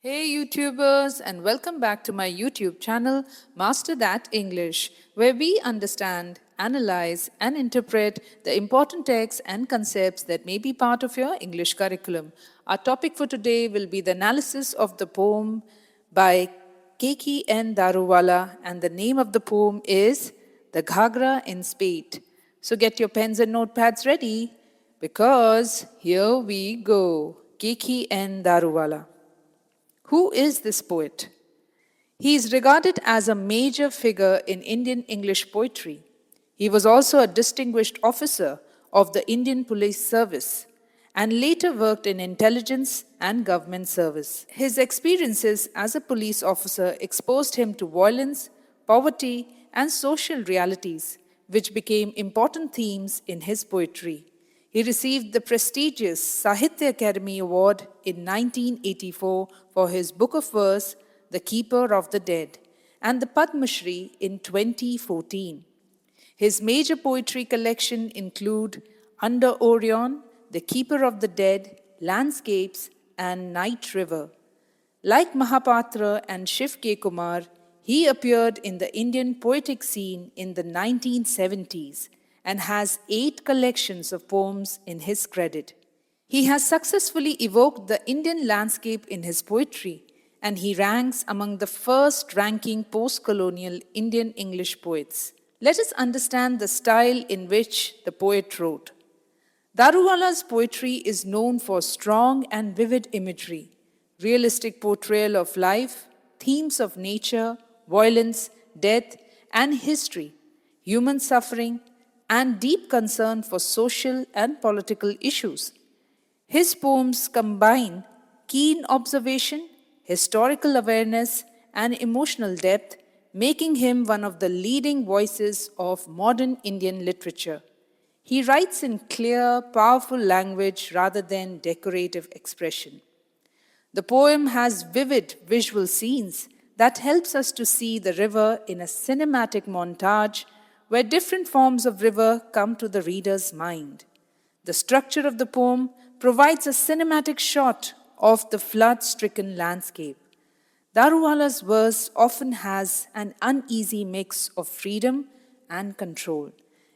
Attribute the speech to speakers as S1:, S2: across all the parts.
S1: Hey YouTubers, and welcome back to my YouTube channel Master That English, where we understand, analyze and interpret the important texts and concepts that may be part of your English curriculum. Our topic for today will be the analysis of the poem by Keki N. Daruwalla, and the name of the poem is The Ghagra in Spate. So get your pens and notepads ready because here we go. Keki N. Daruwalla. Who is this poet? He is regarded as a major figure in Indian English poetry. He was also a distinguished officer of the Indian Police Service and later worked in intelligence and government service. His experiences as a police officer exposed him to violence, poverty, and social realities, which became important themes in his poetry. He received the prestigious Sahitya Akademi Award in 1984 for his book of verse, The Keeper of the Dead, and the Padma Shri in 2014. His major poetry collection include Under Orion, The Keeper of the Dead, Landscapes, and Night River. Like Mahapatra and Shiv K. Kumar, he appeared in the Indian poetic scene in the 1970s and has 8 collections of poems in his credit. He has successfully evoked the Indian landscape in his poetry, and he ranks among the first-ranking post-colonial Indian English poets. Let us understand the style in which the poet wrote. Daruwalla's poetry is known for strong and vivid imagery, realistic portrayal of life, themes of nature, violence, death, and history, human suffering, and deep concern for social and political issues. His poems combine keen observation, historical awareness, and emotional depth, making him one of the leading voices of modern Indian literature. He writes in clear, powerful language rather than decorative expression. The poem has vivid visual scenes that helps us to see the river in a cinematic montage where different forms of river come to the reader's mind. The structure of the poem provides a cinematic shot of the flood-stricken landscape. Daruwalla's verse often has an uneasy mix of freedom and control,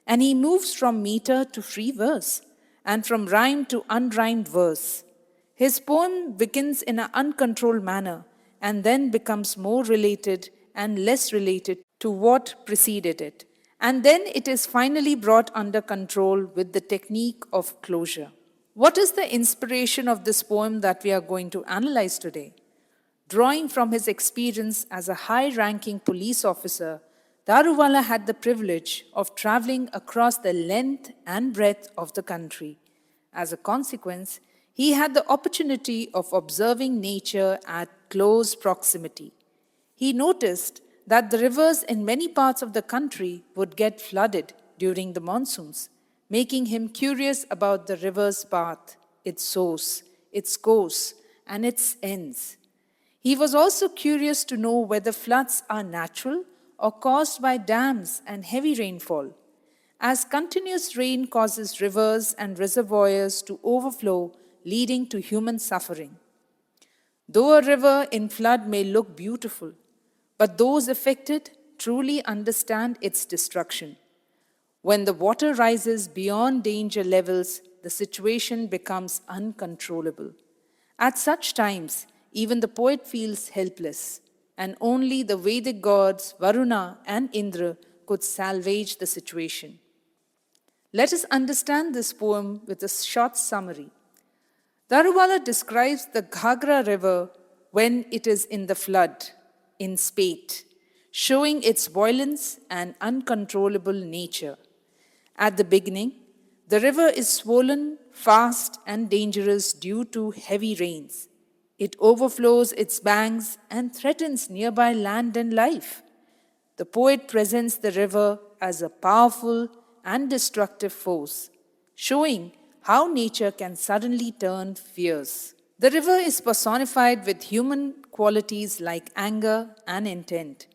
S1: and he moves from meter to free verse and from rhyme to unrhymed verse. His poem begins in an uncontrolled manner and then becomes more related and less related to what preceded it. And then it is finally brought under control with the technique of closure. What is the inspiration of this poem that we are going to analyze today? Drawing from his experience as a high-ranking police officer, Daruwalla had the privilege of traveling across the length and breadth of the country. As a consequence, he had the opportunity of observing nature at close proximity. He noticed that the rivers in many parts of the country would get flooded during the monsoons, making him curious about the river's path, its source, its course, and its ends. He was also curious to know whether floods are natural or caused by dams and heavy rainfall, as continuous rain causes rivers and reservoirs to overflow, leading to human suffering. Though a river in flood may look beautiful, but those affected truly understand its destruction. When the water rises beyond danger levels, the situation becomes uncontrollable. At such times, even the poet feels helpless, and only the Vedic gods Varuna and Indra could salvage the situation. Let us understand this poem with a short summary. Daruwalla describes the Ghagra River when it is in the flood, in Spate, showing its violence and uncontrollable nature. At the beginning, the river is swollen, fast, and dangerous due to heavy rains. It overflows its banks and threatens nearby land and life. The poet presents the river as a powerful and destructive force, showing how nature can suddenly turn fierce. The river is personified with human qualities like anger and intent.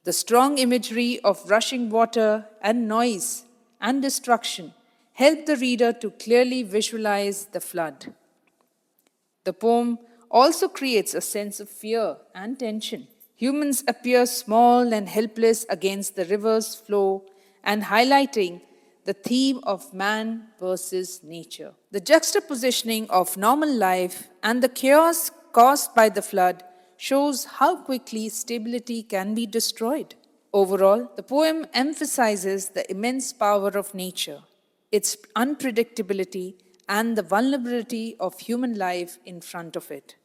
S1: The strong imagery of rushing water and noise and destruction help the reader to clearly visualize the flood. The poem also creates a sense of fear and tension. Humans appear small and helpless against the river's flow and highlighting the theme of man versus nature. The juxtapositioning of normal life and the chaos caused by the flood shows how quickly stability can be destroyed. Overall, the poem emphasizes the immense power of nature, its unpredictability, and the vulnerability of human life in front of it.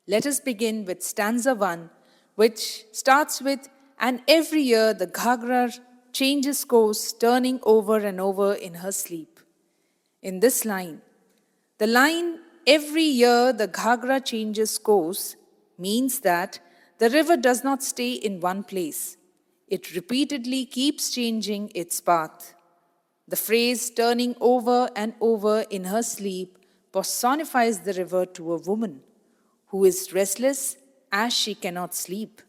S1: Let us begin with stanza 1, which starts with, and every year the Ghagra changes course, turning over and over in her sleep. In this line, the line, every year the Ghagra changes course, means that the river does not stay in one place. It repeatedly keeps changing its path. The phrase turning over and over in her sleep personifies the river to a woman who is restless as she cannot sleep.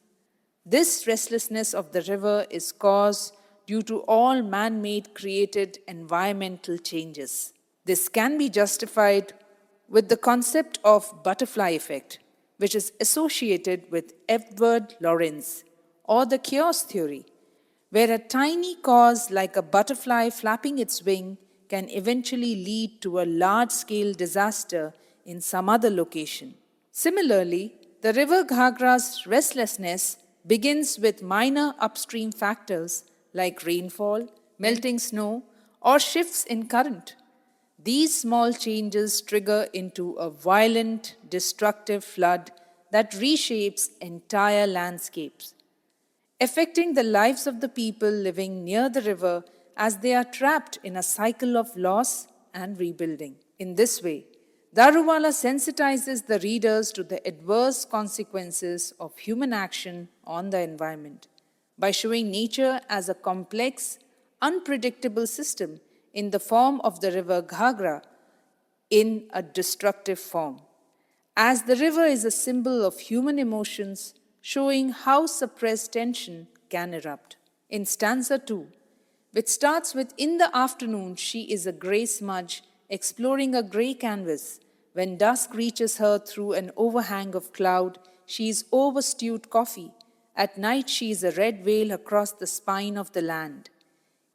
S1: This restlessness of the river is caused due to all man-made created environmental changes. This can be justified with the concept of butterfly effect, which is associated with Edward Lorenz, or the chaos theory, where a tiny cause like a butterfly flapping its wing can eventually lead to a large-scale disaster in some other location. Similarly, the river Ghagra's restlessness begins with minor upstream factors like rainfall, melting snow, or shifts in current. These small changes trigger into a violent, destructive flood that reshapes entire landscapes, affecting the lives of the people living near the river as they are trapped in a cycle of loss and rebuilding. In this way, Daruwalla sensitizes the readers to the adverse consequences of human action on the environment by showing nature as a complex, unpredictable system in the form of the river Ghagra in a destructive form. As the river is a symbol of human emotions, showing how suppressed tension can erupt. In stanza 2, which starts with, in the afternoon she is a grey smudge exploring a grey canvas. When dusk reaches her through an overhang of cloud, she is overstewed coffee. At night she is a red veil across the spine of the land.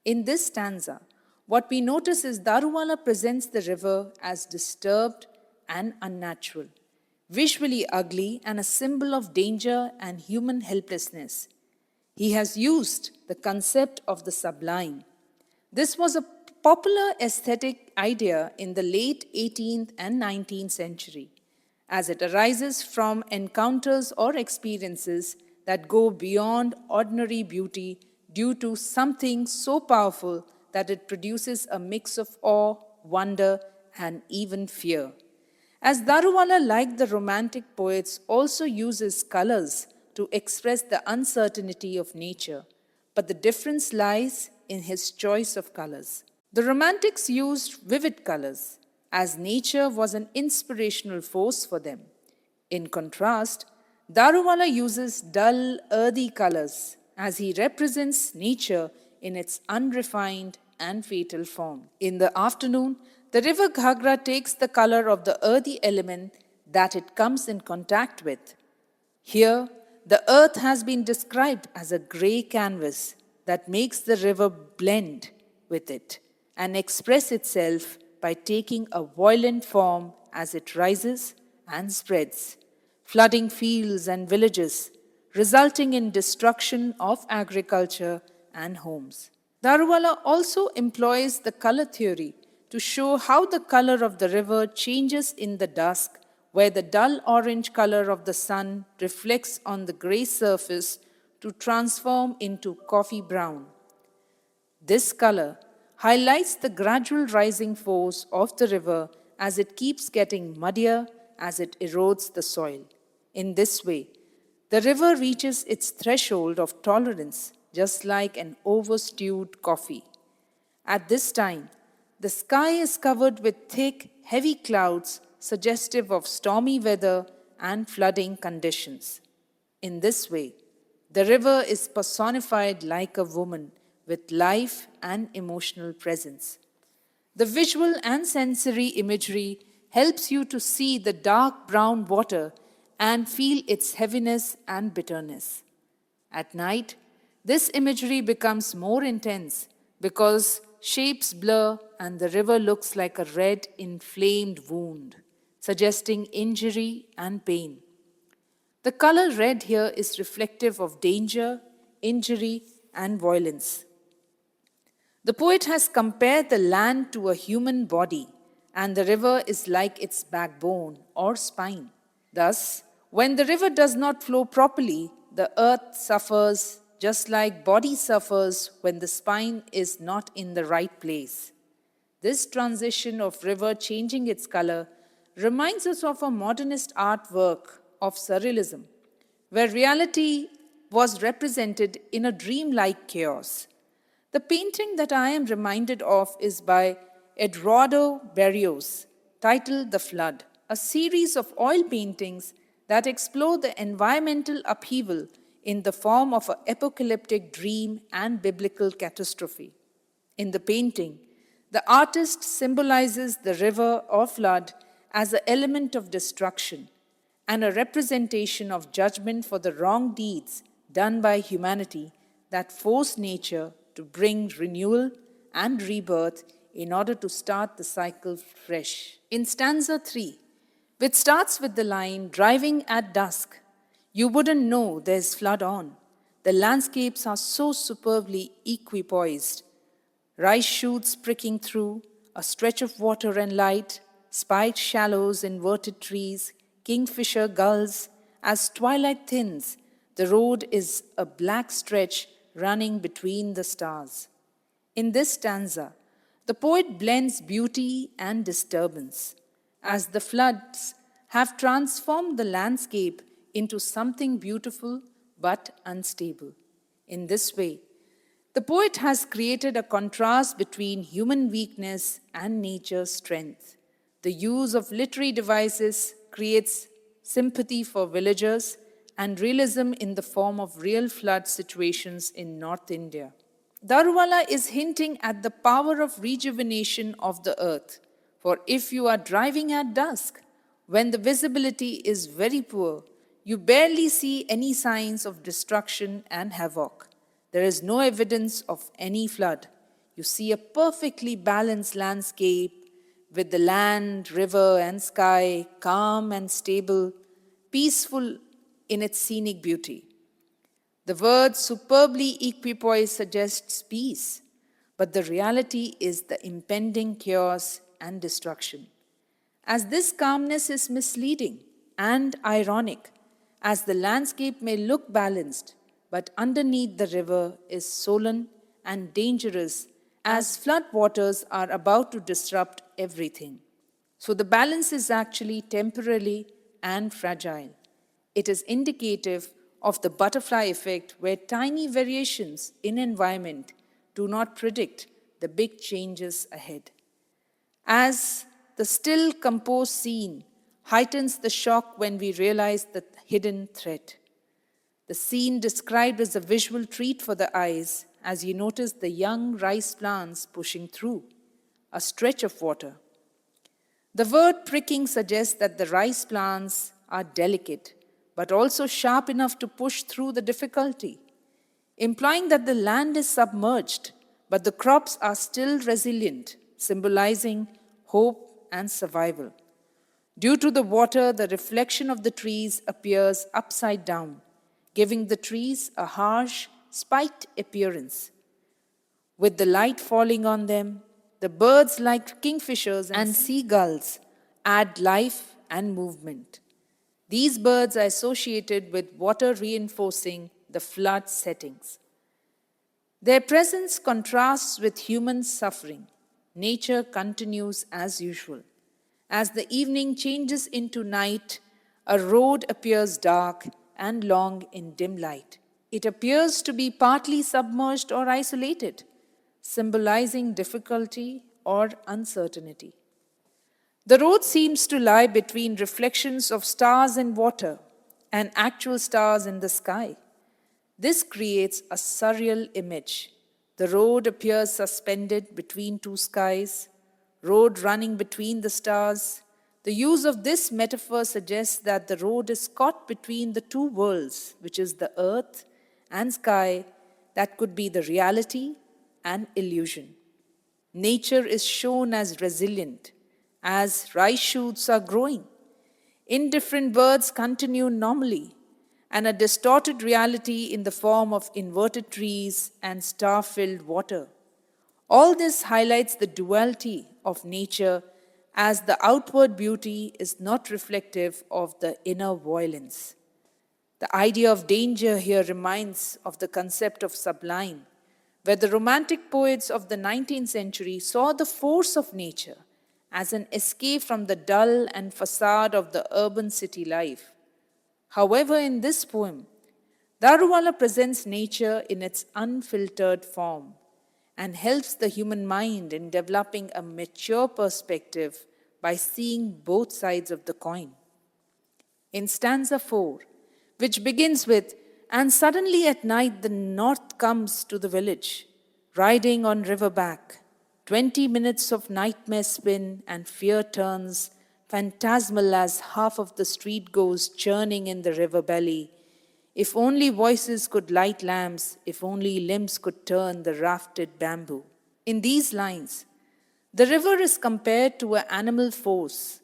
S1: In this stanza, what we notice is Daruwalla presents the river as disturbed and unnatural, visually ugly and a symbol of danger and human helplessness. He has used the concept of the sublime. This was a popular aesthetic idea in the late 18th and 19th century, as it arises from encounters or experiences that go beyond ordinary beauty due to something so powerful that it produces a mix of awe, wonder, and even fear. As Daruwalla, like the Romantic poets, also uses colors to express the uncertainty of nature, but the difference lies in his choice of colors. The Romantics used vivid colors, as nature was an inspirational force for them. In contrast, Daruwalla uses dull, earthy colors, as he represents nature in its unrefined and fatal form. In the afternoon, the river Ghagra takes the color of the earthy element that it comes in contact with. Here, the earth has been described as a grey canvas that makes the river blend with it and express itself by taking a violent form as it rises and spreads, flooding fields and villages, resulting in destruction of agriculture and homes. Daruwalla also employs the color theory to show how the color of the river changes in the dusk, where the dull orange color of the sun reflects on the gray surface to transform into coffee brown. This color highlights the gradual rising force of the river as it keeps getting muddier as it erodes the soil. In this way, the river reaches its threshold of tolerance, just like an overstewed coffee. At this time, the sky is covered with thick, heavy clouds suggestive of stormy weather and flooding conditions. In this way, the river is personified like a woman with life and emotional presence. The visual and sensory imagery helps you to see the dark brown water and feel its heaviness and bitterness. At night, this imagery becomes more intense because shapes blur and the river looks like a red, inflamed wound, suggesting injury and pain. The color red here is reflective of danger, injury, and violence. The poet has compared the land to a human body, and the river is like its backbone or spine. Thus, when the river does not flow properly, the earth suffers just like body suffers when the spine is not in the right place. This transition of river changing its color reminds us of a modernist artwork of surrealism, where reality was represented in a dreamlike chaos. The painting that I am reminded of is by Eduardo Barrios, titled The Flood, a series of oil paintings that explore the environmental upheaval in the form of an apocalyptic dream and biblical catastrophe. In the painting, the artist symbolizes the river or flood as an element of destruction and a representation of judgment for the wrong deeds done by humanity that force nature to bring renewal and rebirth in order to start the cycle fresh. In stanza 3, which starts with the line, "Driving at dusk, you wouldn't know there's flood on." The landscapes are so superbly equipoised. Rice shoots pricking through, a stretch of water and light, spiked shallows, inverted trees, kingfisher gulls. As twilight thins, the road is a black stretch running between the stars. In this stanza, the poet blends beauty and disturbance, as the floods have transformed the landscape into something beautiful but unstable. In this way, the poet has created a contrast between human weakness and nature's strength. The use of literary devices creates sympathy for villagers and realism in the form of real flood situations in North India. Daruwalla is hinting at the power of rejuvenation of the earth. For if you are driving at dusk, when the visibility is very poor, you barely see any signs of destruction and havoc. There is no evidence of any flood. You see a perfectly balanced landscape with the land, river, and sky calm and stable, peaceful in its scenic beauty. The word superbly equipoised suggests peace, but the reality is the impending chaos and destruction. As this calmness is misleading and ironic, as the landscape may look balanced, but underneath the river is sullen and dangerous as floodwaters are about to disrupt everything. So the balance is actually temporary and fragile. It is indicative of the butterfly effect, where tiny variations in environment do not predict the big changes ahead. As the still, composed scene heightens the shock when we realize the hidden threat. The scene described as a visual treat for the eyes as you notice the young rice plants pushing through a stretch of water. The word pricking suggests that the rice plants are delicate, but also sharp enough to push through the difficulty, implying that the land is submerged, but the crops are still resilient, symbolizing hope and survival. Due to the water, the reflection of the trees appears upside down, giving the trees a harsh, spiked appearance. With the light falling on them, the birds like kingfishers and seagulls add life and movement. These birds are associated with water reinforcing the flood settings. Their presence contrasts with human suffering. Nature continues as usual. As the evening changes into night, a road appears dark and long in dim light. It appears to be partly submerged or isolated, symbolizing difficulty or uncertainty. The road seems to lie between reflections of stars in water and actual stars in the sky. This creates a surreal image. The road appears suspended between two skies, road running between the stars. The use of this metaphor suggests that the road is caught between the two worlds, which is the earth and sky, that could be the reality and illusion. Nature is shown as resilient, as rice shoots are growing. Indifferent birds continue normally, and a distorted reality in the form of inverted trees and star-filled water. All this highlights the duality of nature, as the outward beauty is not reflective of the inner violence. The idea of danger here reminds of the concept of sublime, where the romantic poets of the 19th century saw the force of nature as an escape from the dull and facade of the urban city life. However, in this poem, Daruwalla presents nature in its unfiltered form and helps the human mind in developing a mature perspective by seeing both sides of the coin. In stanza 4, which begins with, "And suddenly at night the north comes to the village, riding on river back. 20 minutes of nightmare spin and fear turns phantasmal as half of the street goes churning in the river belly. If only voices could light lamps, if only limbs could turn the rafted bamboo." In these lines, the river is compared to an animal force,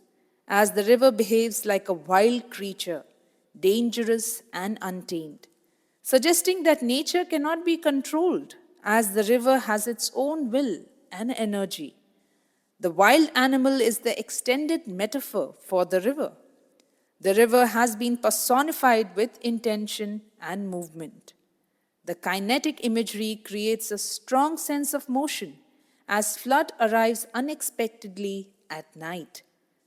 S1: as the river behaves like a wild creature, dangerous and untamed, suggesting that nature cannot be controlled, as the river has its own will and energy. The wild animal is the extended metaphor for the river. The river has been personified with intention and movement. The kinetic imagery creates a strong sense of motion as flood arrives unexpectedly at night,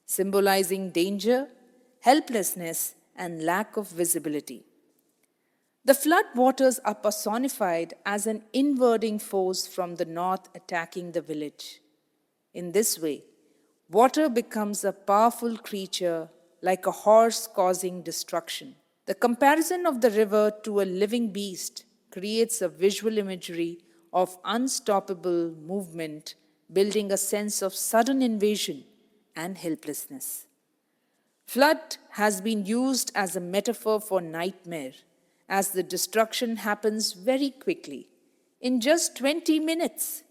S1: symbolizing danger, helplessness, and lack of visibility. The flood waters are personified as an inwarding force from the north attacking the village. In this way, water becomes a powerful creature like a horse causing destruction. The comparison of the river to a living beast creates a visual imagery of unstoppable movement, building a sense of sudden invasion and helplessness. Flood has been used as a metaphor for nightmare, as the destruction happens very quickly. In just 20 minutes,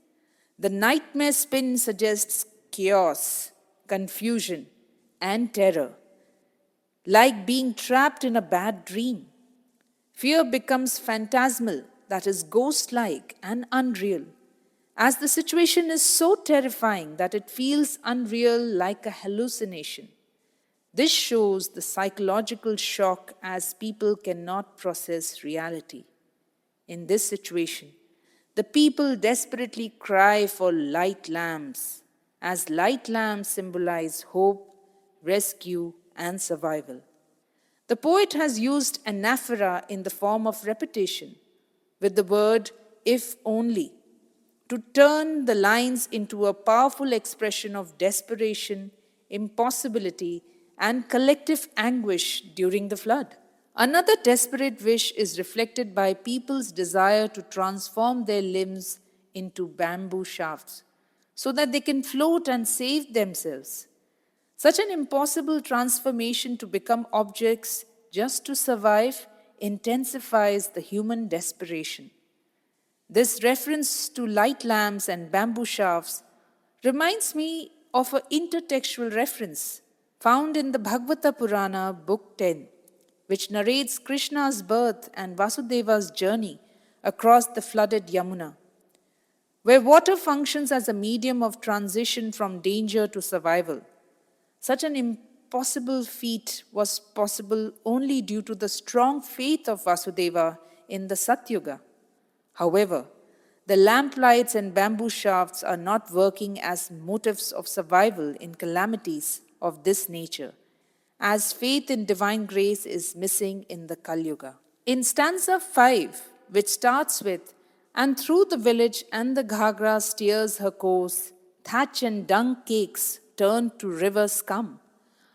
S1: the nightmare spin suggests chaos, confusion, and terror, like being trapped in a bad dream. Fear becomes phantasmal, that is, ghost-like and unreal, as the situation is so terrifying that it feels unreal like a hallucination. This shows the psychological shock as people cannot process reality. In this situation, the people desperately cry for light lamps, as light lamps symbolize hope, rescue, and survival. The poet has used anaphora in the form of repetition, with the word "if only," to turn the lines into a powerful expression of desperation, impossibility, and collective anguish during the flood. Another desperate wish is reflected by people's desire to transform their limbs into bamboo shafts so that they can float and save themselves. Such an impossible transformation to become objects just to survive intensifies the human desperation. This reference to light lamps and bamboo shafts reminds me of an intertextual reference found in the Bhagavata Purana, Book 10, which narrates Krishna's birth and Vasudeva's journey across the flooded Yamuna, where water functions as a medium of transition from danger to survival. Such an impossible feat was possible only due to the strong faith of Vasudeva in the Satyuga. However, the lamplights and bamboo shafts are not working as motives of survival in calamities of this nature, as faith in divine grace is missing in the Kali Yuga. In stanza 5, which starts with, "And through the village and the Ghagra steers her course, thatch and dung cakes turn to river scum.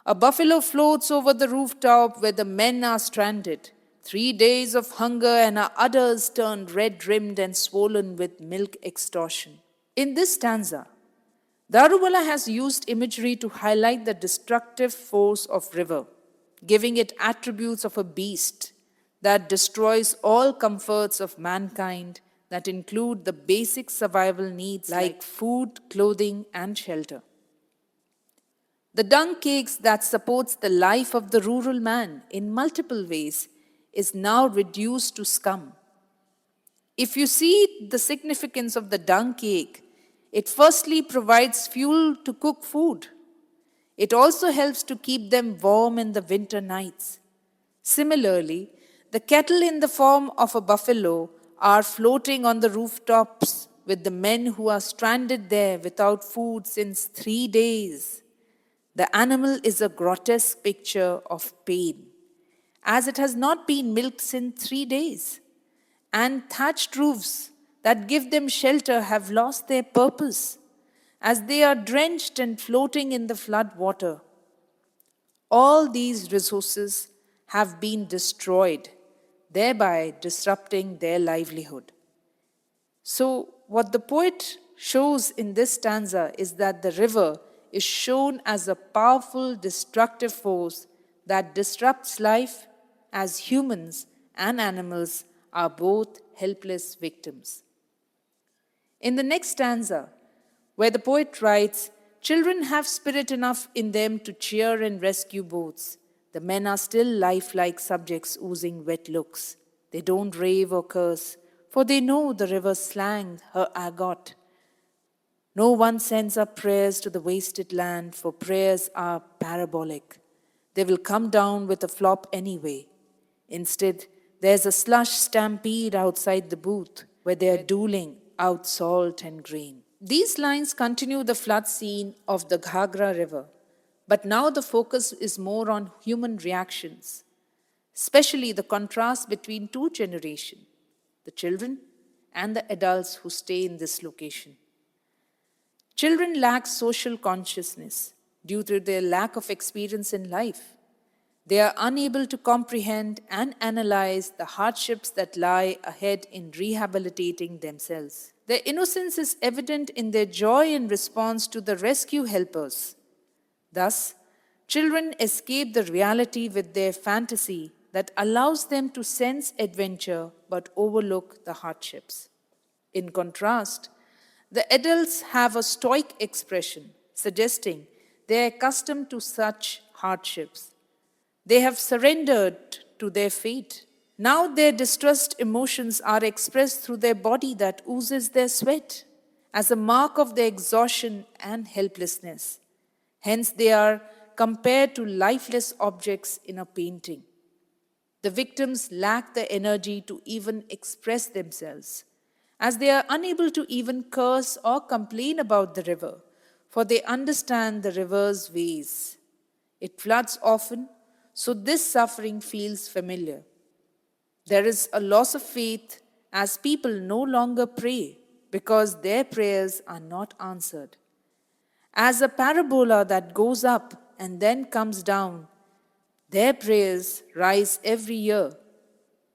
S1: A buffalo floats over the rooftop where the men are stranded. 3 days of hunger and our udders turned red-rimmed and swollen with milk extortion." In this stanza, Daruwalla has used imagery to highlight the destructive force of river, giving it attributes of a beast that destroys all comforts of mankind that include the basic survival needs like food, clothing, and shelter. The dung cakes that supports the life of the rural man in multiple ways is now reduced to scum. If you see the significance of the dung cake, it firstly provides fuel to cook food. It also helps to keep them warm in the winter nights. Similarly, the kettle in the form of a buffalo are floating on the rooftops with the men who are stranded there without food since 3 days. The animal is a grotesque picture of pain, as it has not been milked since 3 days. And thatched roofs that give them shelter have lost their purpose, as they are drenched and floating in the flood water. All these resources have been destroyed, thereby disrupting their livelihood. So, what the poet shows in this stanza is that the river is shown as a powerful destructive force that disrupts life, as humans and animals are both helpless victims. In the next stanza, where the poet writes, "Children have spirit enough in them to cheer and rescue boats. The men are still lifelike subjects oozing wet looks. They don't rave or curse, for they know the river's slang, her argot. No one sends up prayers to the wasted land, for prayers are parabolic. They will come down with a flop anyway. Instead, there's a slush stampede outside the booth, where they are dueling out salt and grain." These lines continue the flood scene of the Ghagra River, but now the focus is more on human reactions, especially the contrast between two generations, the children and the adults who stay in this location. Children lack social consciousness due to their lack of experience in life. They are unable to comprehend and analyze the hardships that lie ahead in rehabilitating themselves. Their innocence is evident in their joy in response to the rescue helpers. Thus, children escape the reality with their fantasy that allows them to sense adventure but overlook the hardships. In contrast, the adults have a stoic expression, suggesting they are accustomed to such hardships. They have surrendered to their fate. Now their distressed emotions are expressed through their body that oozes their sweat as a mark of their exhaustion and helplessness. Hence, they are compared to lifeless objects in a painting. The victims lack the energy to even express themselves, as they are unable to even curse or complain about the river, for they understand the river's ways. It floods often, so this suffering feels familiar. There is a loss of faith as people no longer pray because their prayers are not answered. As a parabola that goes up and then comes down, their prayers rise every year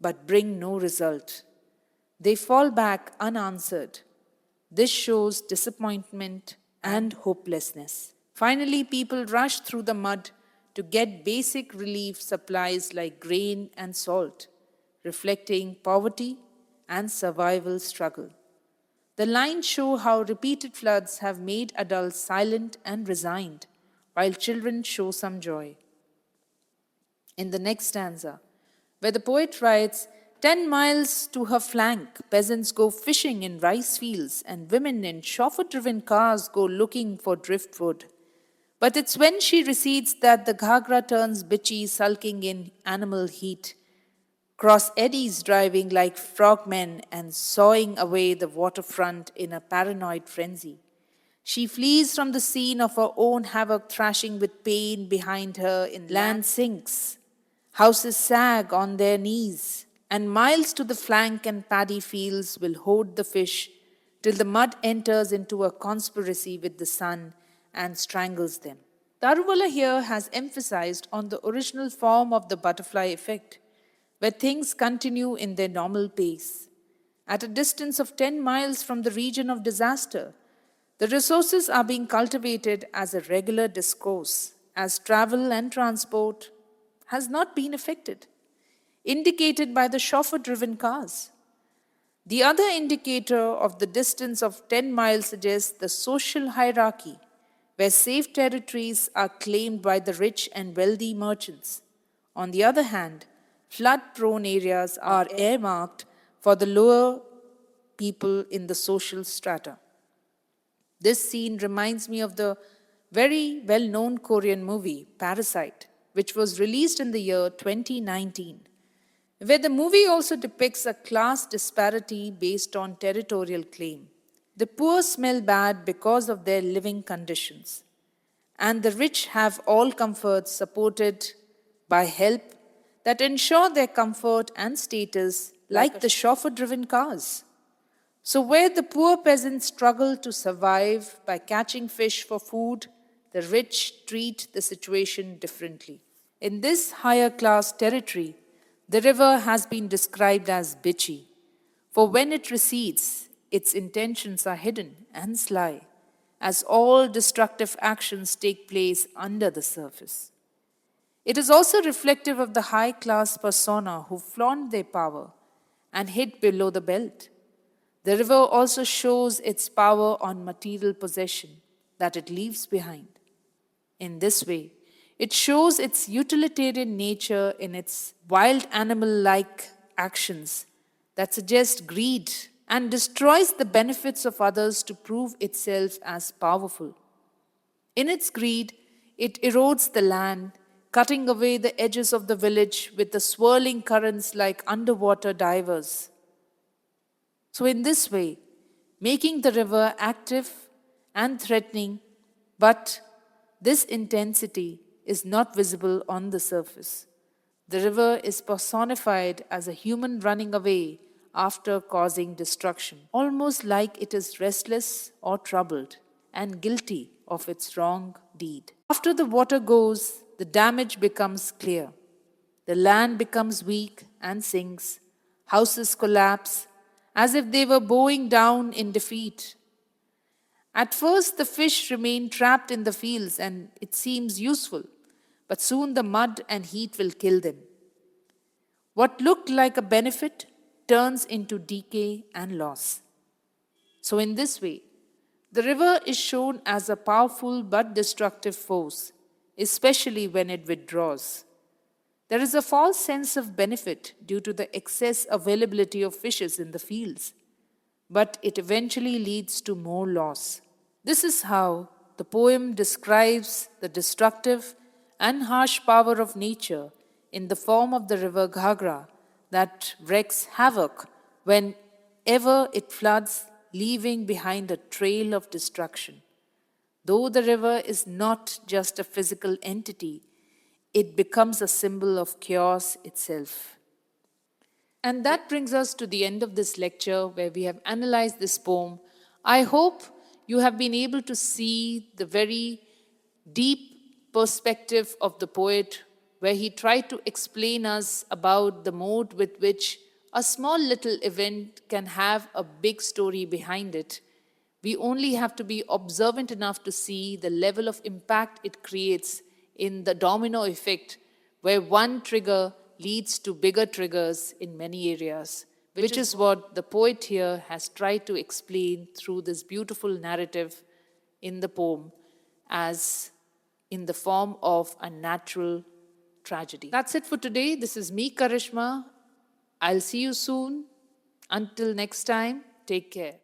S1: but bring no result. They fall back unanswered. This shows disappointment and hopelessness. Finally, people rush through the mud to get basic relief supplies like grain and salt, reflecting poverty and survival struggle. The lines show how repeated floods have made adults silent and resigned, while children show some joy. In the next stanza, where the poet writes, 10 miles to her flank, peasants go fishing in rice fields, and women in chauffeur-driven cars go looking for driftwood. But it's when she recedes that the Ghagra turns bitchy, sulking in animal heat, cross eddies driving like frogmen and sawing away the waterfront in a paranoid frenzy. She flees from the scene of her own havoc, thrashing with pain behind her in land sinks. Houses sag on their knees, and miles to the flank and paddy fields will hoard the fish till the mud enters into a conspiracy with the sun and strangles them. Daruwalla here has emphasized on the original form of the butterfly effect, where things continue in their normal pace. At a distance of 10 miles from the region of disaster, The resources are being cultivated as a regular discourse, as travel and transport has not been affected, indicated by the chauffeur driven cars. The other indicator of the distance of 10 miles suggests the social hierarchy, where safe territories are claimed by the rich and wealthy merchants. On the other hand, flood prone areas are earmarked for the lower people in the social strata. This scene reminds me of the very well known Korean movie Parasite, which was released in the year 2019, where the movie also depicts a class disparity based on territorial claim. The poor smell bad because of their living conditions, and the rich have all comforts supported by help that ensure their comfort and status, like the chauffeur driven cars. So, where the poor peasants struggle to survive by catching fish for food, the rich treat the situation differently. In this higher class territory, the river has been described as bitchy, for when it recedes, its intentions are hidden and sly, as all destructive actions take place under the surface. It is also reflective of the high class persona who flaunt their power and hid below the belt. The river also shows its power on material possession that it leaves behind. In this way, it shows its utilitarian nature in its wild animal like actions that suggest greed and destroys the benefits of others to prove itself as powerful. In its greed, it erodes the land, cutting away the edges of the village with the swirling currents like underwater divers. So, in this way, making the river active and threatening, but this intensity is not visible on the surface. The river is personified as a human running away after causing destruction, almost like it is restless or troubled and guilty of its wrong deed. After the water goes, the damage becomes clear. The land becomes weak and sinks, houses collapse as if they were bowing down in defeat. At first, the fish remain trapped in the fields and it seems useful, but soon the mud and heat will kill them. What looked like a benefit turns into decay and loss. So, in this way, the river is shown as a powerful but destructive force, especially when it withdraws. There is a false sense of benefit due to the excess availability of fishes in the fields, but it eventually leads to more loss. This is how the poem describes the destructive and harsh power of nature in the form of the river Ghagra that wreaks havoc whenever it floods, leaving behind a trail of destruction. Though the river is not just a physical entity, it becomes a symbol of chaos itself. And that brings us to the end of this lecture where we have analyzed this poem. I hope you have been able to see the very deep perspective of the poet where he tried to explain us about the mode with which a small little event can have a big story behind it. We only have to be observant enough to see the level of impact it creates in the domino effect, where one trigger leads to bigger triggers in many areas, which is what the poet here has tried to explain through this beautiful narrative in the poem as in the form of a natural tragedy. That's it for today. This is me, Karishma. I'll see you soon. Until next time, take care.